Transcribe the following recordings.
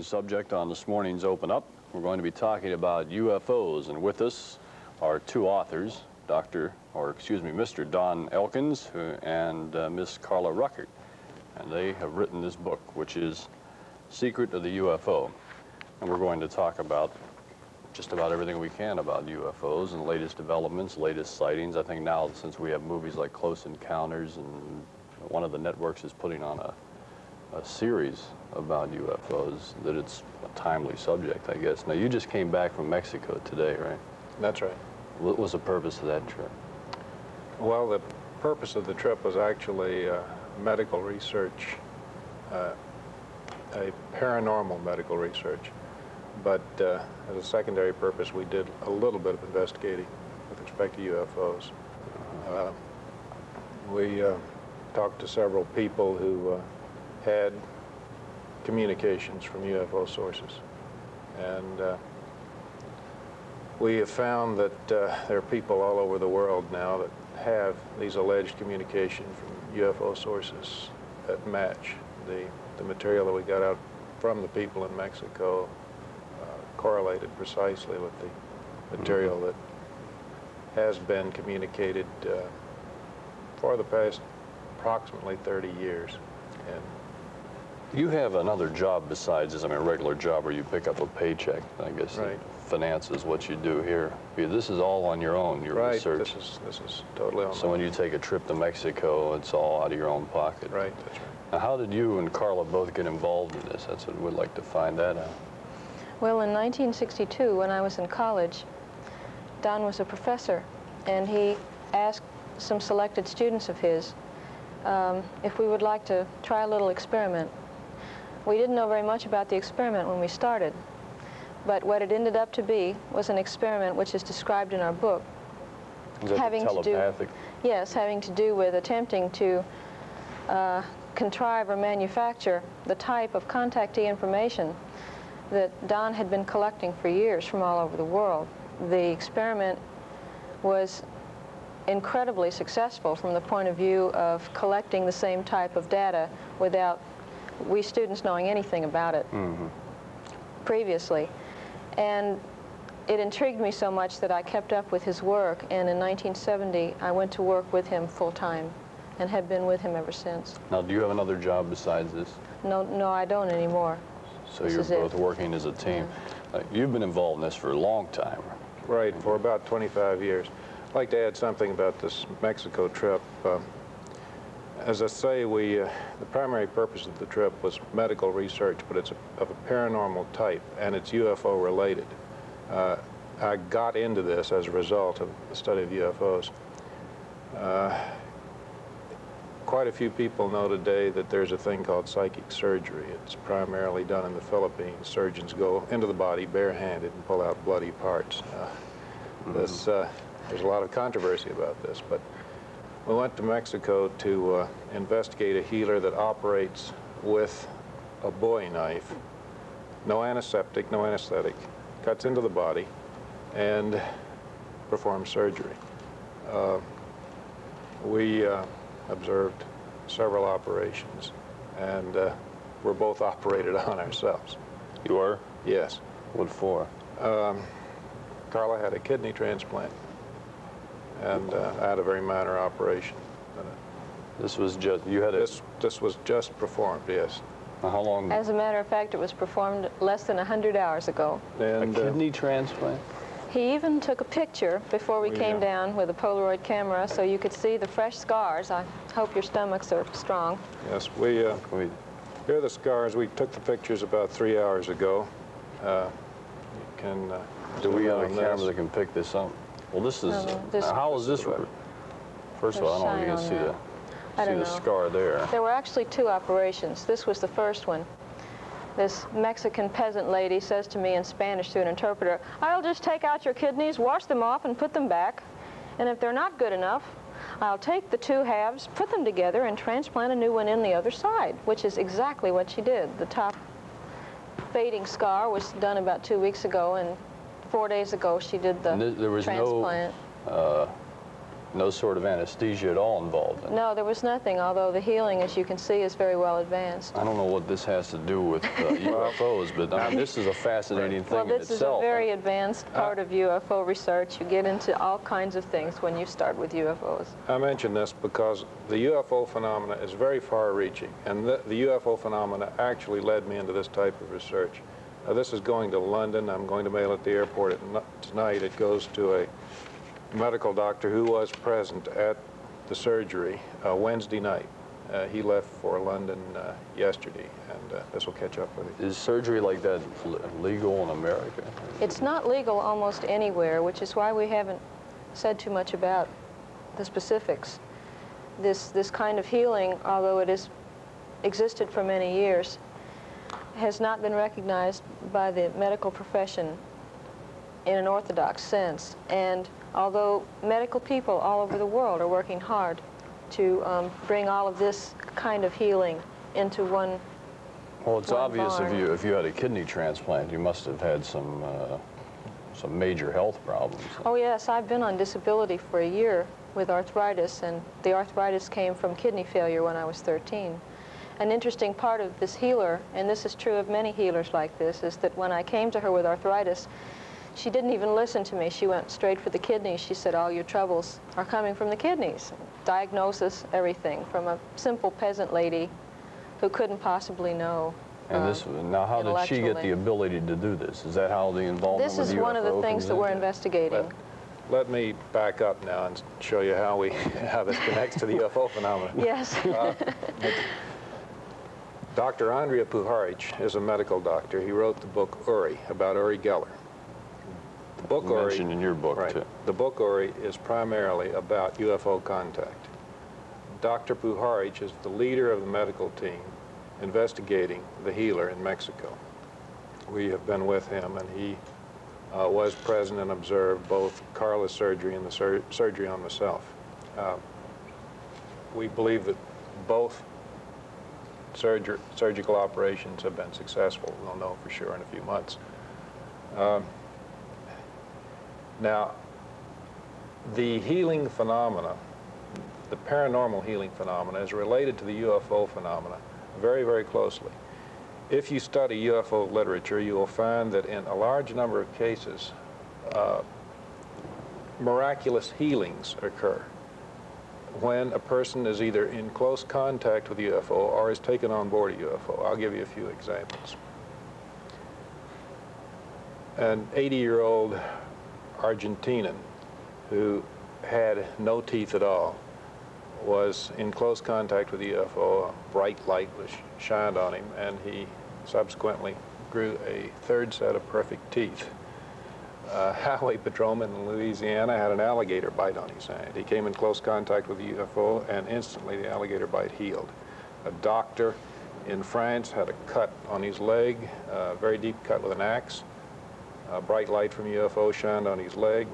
subject on this morning's Open Up. We're going to be talking about UFOs, and with us are two authors, Mr. Don Elkins and Miss Carla Rueckert. And they have written this book, which is Secret of the UFO. And we're going to talk about just about everything we can about UFOs and latest developments, latest sightings. I think now, since we have movies like Close Encounters, and one of the networks is putting on a series about UFOs, that it's a timely subject, I guess. Now, you just came back from Mexico today, right? That's right. What was the purpose of that trip? Well, the purpose of the trip was actually medical research, a paranormal medical research. But as a secondary purpose, we did a little bit of investigating with respect to UFOs. We talked to several people who had communications from UFO sources. And we have found that there are people all over the world now that have these alleged communications from UFO sources that match the material that we got out from the people in Mexico, correlated precisely with the material that has been communicated for the past approximately 30 years. And you have another job besides this, I mean, a regular job where you pick up a paycheck, I guess, right. Finances what you do here. This is all on your own, your right. research. This is totally on. So when you take a trip to Mexico, it's all out of your own pocket. Right, that's right. Now, how did you and Carla both get involved in this? That's what we'd like to find that out. Well, in 1962, when I was in college, Don was a professor, and he asked some selected students of his if we would like to try a little experiment. We didn't know very much about the experiment when we started, but what it ended up to be was an experiment which is described in our book. Is that telepathic? Yes, having to do with attempting to contrive or manufacture the type of contactee information that Don had been collecting for years from all over the world. The experiment was incredibly successful from the point of view of collecting the same type of data without we students knowing anything about it previously. And it intrigued me so much that I kept up with his work, and in 1970 I went to work with him full-time and have been with him ever since. Now, do you have another job besides this? No, I don't anymore. So you're both working as a team. Yeah. You've been involved in this for a long time. Right, for about 25 years. I'd like to add something about this Mexico trip. As I say, the primary purpose of the trip was medical research, but it's of a paranormal type, and it's UFO related. I got into this as a result of the study of UFOs. Quite a few people know today that there's a thing called psychic surgery. It's primarily done in the Philippines. Surgeons go into the body barehanded and pull out bloody parts. There's a lot of controversy about this, but we went to Mexico to investigate a healer that operates with a Bowie knife, no antiseptic, no anesthetic, cuts into the body, and performs surgery. We observed several operations, and we're both operated on ourselves. You are? Yes. What for? Carla had a kidney transplant, and I had a very minor operation. This was just, you had a... This was just performed, yes. How long? As a matter of fact, it was performed less than 100 hours ago. And, a kidney transplant? He even took a picture before we came down with a Polaroid camera so you could see the fresh scars. I hope your stomachs are strong. Yes, here are the scars. We took the pictures about 3 hours ago. You can... Do we have a camera that can pick this up? Well, this is... how is this... First of all, I don't know if you can see the scar there. There were actually two operations. This was the first one. This Mexican peasant lady says to me in Spanish through an interpreter, "I'll just take out your kidneys, wash them off, and put them back. And if they're not good enough, I'll take the two halves, put them together, and transplant a new one in the other side," which is exactly what she did. The top fading scar was done about 2 weeks ago, and 4 days ago she did the there was transplant. No No sort of anesthesia at all involved in it? No, there was nothing, although the healing, as you can see, is very well advanced. I don't know what this has to do with UFOs, but I mean, this is a fascinating thing in itself. Well, this is a very advanced part of UFO research. You get into all kinds of things when you start with UFOs. I mention this because the UFO phenomena is very far-reaching, and the UFO phenomena actually led me into this type of research. This is going to London. I'm going to mail at the airport tonight. It goes to a medical doctor who was present at the surgery Wednesday night. He left for London yesterday, and this will catch up with you. Is surgery like that legal in America? It's not legal almost anywhere, which is why we haven't said too much about the specifics. This kind of healing, although it has existed for many years, has not been recognized by the medical profession in an orthodox sense. And although medical people all over the world are working hard to bring all of this kind of healing into one. Well, it's obvious if you had a kidney transplant, you must have had some major health problems. Oh yes, I've been on disability for a year with arthritis, and the arthritis came from kidney failure when I was 13. An interesting part of this healer, and this is true of many healers like this, is that when I came to her with arthritis, she didn't even listen to me. She went straight for the kidneys. She said, all your troubles are coming from the kidneys. Diagnosis, everything, from a simple peasant lady who couldn't possibly know. And now how did she get the ability to do this? Is that how the involvement with UFO? This is one of the things that we're investigating. Let me back up now and show you how this connects to the UFO phenomenon. Yes. Dr. Andrija Puharic is a medical doctor. He wrote the book Uri, about Uri Geller. The book Uri, mentioned in your book, too. The book Uri is primarily about UFO contact. Dr. Puharic is the leader of the medical team investigating the healer in Mexico. We have been with him, and he was present and observed both Carla's surgery and the surgery on myself. We believe that both surgical operations have been successful. We'll know for sure in a few months. Now, the healing phenomena, the paranormal healing phenomena, is related to the UFO phenomena very, very closely. If you study UFO literature, you will find that in a large number of cases, miraculous healings occur when a person is either in close contact with a UFO or is taken on board a UFO. I'll give you a few examples. An 80-year-old Argentinian who had no teeth at all was in close contact with the UFO. A bright light was shined on him, and he subsequently grew a third set of perfect teeth. Highway patrolman in Louisiana had an alligator bite on his hand. He came in close contact with the UFO, and instantly the alligator bite healed. A doctor in France had a cut on his leg, a very deep cut with an axe. A bright light from UFO shined on his leg.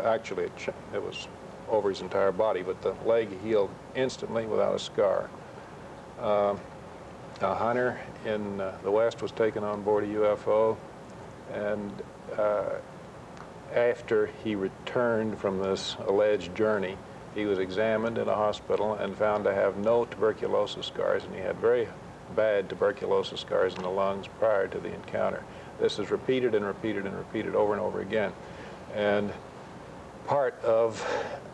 Actually, it was over his entire body, but the leg healed instantly without a scar. A hunter in the West was taken on board a UFO, and after he returned from this alleged journey, he was examined in a hospital and found to have no tuberculosis scars, and he had very bad tuberculosis scars in the lungs prior to the encounter. This is repeated and repeated and repeated over and over again. And part of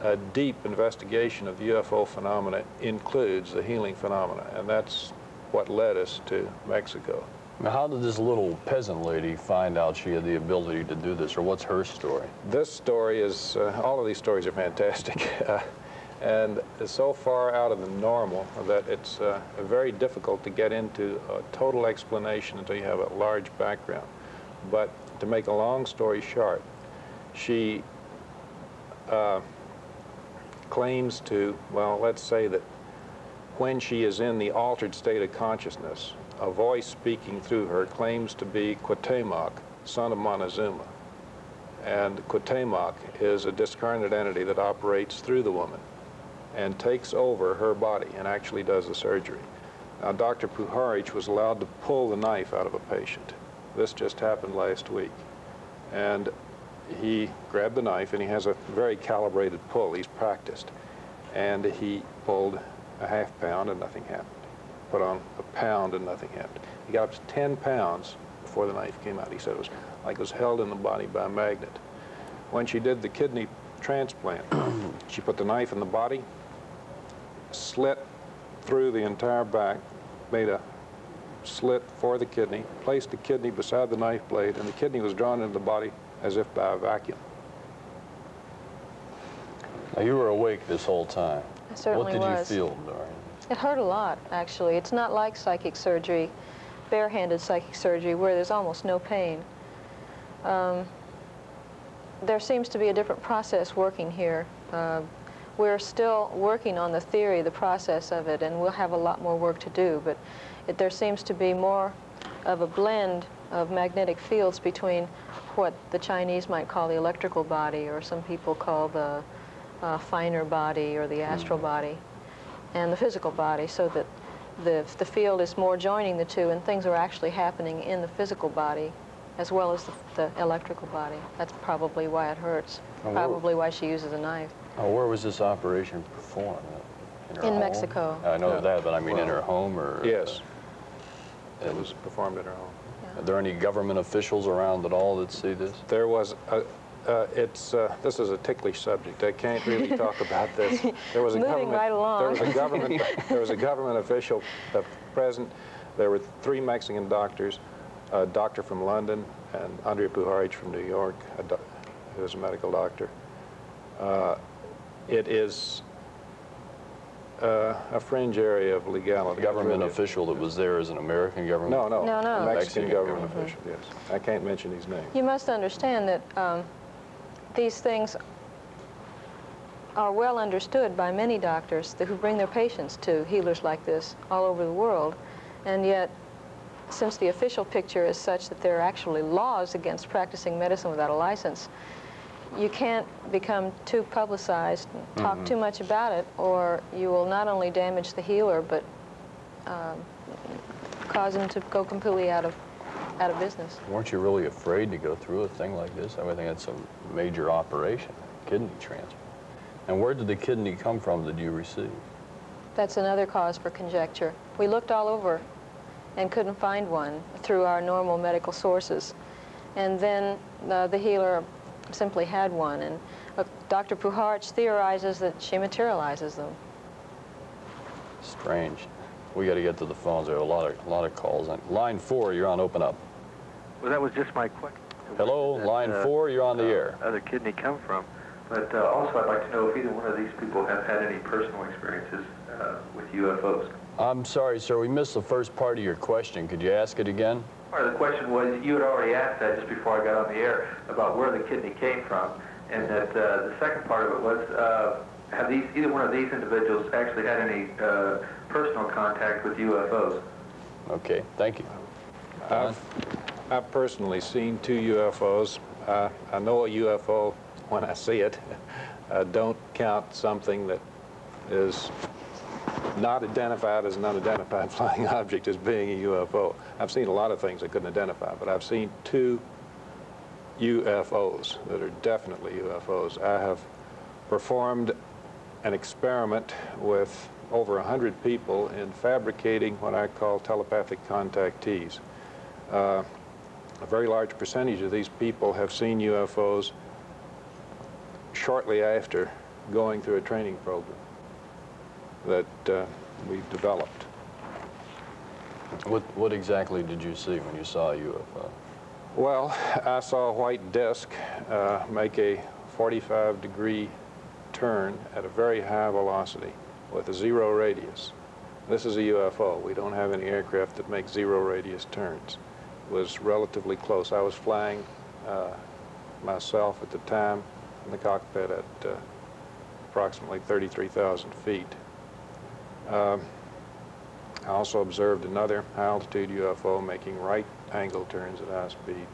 a deep investigation of the UFO phenomena includes the healing phenomena, and that's what led us to Mexico. Now, how did this little peasant lady find out she had the ability to do this, or what's her story? This story is, all of these stories are fantastic, and it's so far out of the normal that it's very difficult to get into a total explanation until you have a large background. But to make a long story short, she claims to, well, let's say that when she is in the altered state of consciousness, a voice speaking through her claims to be Cuauhtemoc, son of Montezuma. And Cuauhtemoc is a discarnate entity that operates through the woman and takes over her body and actually does the surgery. Now, Dr. Puharic was allowed to pull the knife out of a patient. This just happened last week. And he grabbed the knife, and he has a very calibrated pull. He's practiced. And he pulled a half pound and nothing happened. Put on a pound and nothing happened. He got up to 10 pounds before the knife came out. He said it was like it was held in the body by a magnet. When she did the kidney transplant, she put the knife in the body, slit through the entire back, made a slit for the kidney, placed the kidney beside the knife blade, and the kidney was drawn into the body as if by a vacuum. Now, you were awake this whole time. I certainly was. What did you feel, Doreen? It hurt a lot, actually. It's not like psychic surgery, barehanded psychic surgery, where there's almost no pain. There seems to be a different process working here. We're still working on the theory, the process of it, and we'll have a lot more work to do, but there seems to be more of a blend of magnetic fields between what the Chinese might call the electrical body, or some people call the finer body or the astral body, and the physical body, so that the field is more joining the two, and things are actually happening in the physical body as well as the electrical body. That's probably why it hurts, probably why she uses a knife. Oh, where was this operation performed? In her home? Mexico. I know that, but I mean in her home, or? Yes. It was performed in her home. Yeah. Are there any government officials around at all that see this? There was, this is a ticklish subject. I can't really talk about this. There was a Moving right along. There was a government official present. There were 3 Mexican doctors, a doctor from London, and Andrea Pujarich from New York, who is a medical doctor. It is a fringe area of legality. A government official that was there as an American government? No. No. A Mexican government official, yes. I can't mention his name. You must understand that these things are well understood by many doctors who bring their patients to healers like this all over the world, and yet since the official picture is such that there are actually laws against practicing medicine without a license, you can't become too publicized and talk too much about it, or you will not only damage the healer, but cause him to go completely out of business. Weren't you really afraid to go through a thing like this? I would think it's a major operation, kidney transplant. And where did the kidney come from that you received? That's another cause for conjecture. We looked all over and couldn't find one through our normal medical sources. And then the healer simply had one, and Dr. Pujarich theorizes that she materializes them. Strange. We got to get to the phones. There are a lot of calls. Line 4, you're on Open Up. Well, that was just my question. Hello, line 4, you're on the air. Other kidney come from, but also I'd like to know if either one of these people have had any personal experiences with UFOs. I'm sorry, sir, we missed the first part of your question. Could you ask it again? Part of the question was, you had already asked that just before I got on the air about where the kidney came from, and that the second part of it was, have either one of these individuals actually had any personal contact with UFOs? Okay, thank you. I've personally seen 2 UFOs. I know a UFO when I see it. I don't count something that is not identified as an unidentified flying object as being a UFO. I've seen a lot of things I couldn't identify, but I've seen 2 UFOs that are definitely UFOs. I have performed an experiment with over 100 people in fabricating what I call telepathic contactees. A very large percentage of these people have seen UFOs shortly after going through a training program that we've developed. What exactly did you see when you saw a UFO? Well, I saw a white disk make a 45-degree turn at a very high velocity with a 0 radius. This is a UFO. We don't have any aircraft that make 0 radius turns. It was relatively close. I was flying myself at the time in the cockpit at approximately 33,000 feet. I also observed another high-altitude UFO making right-angle turns at high speed.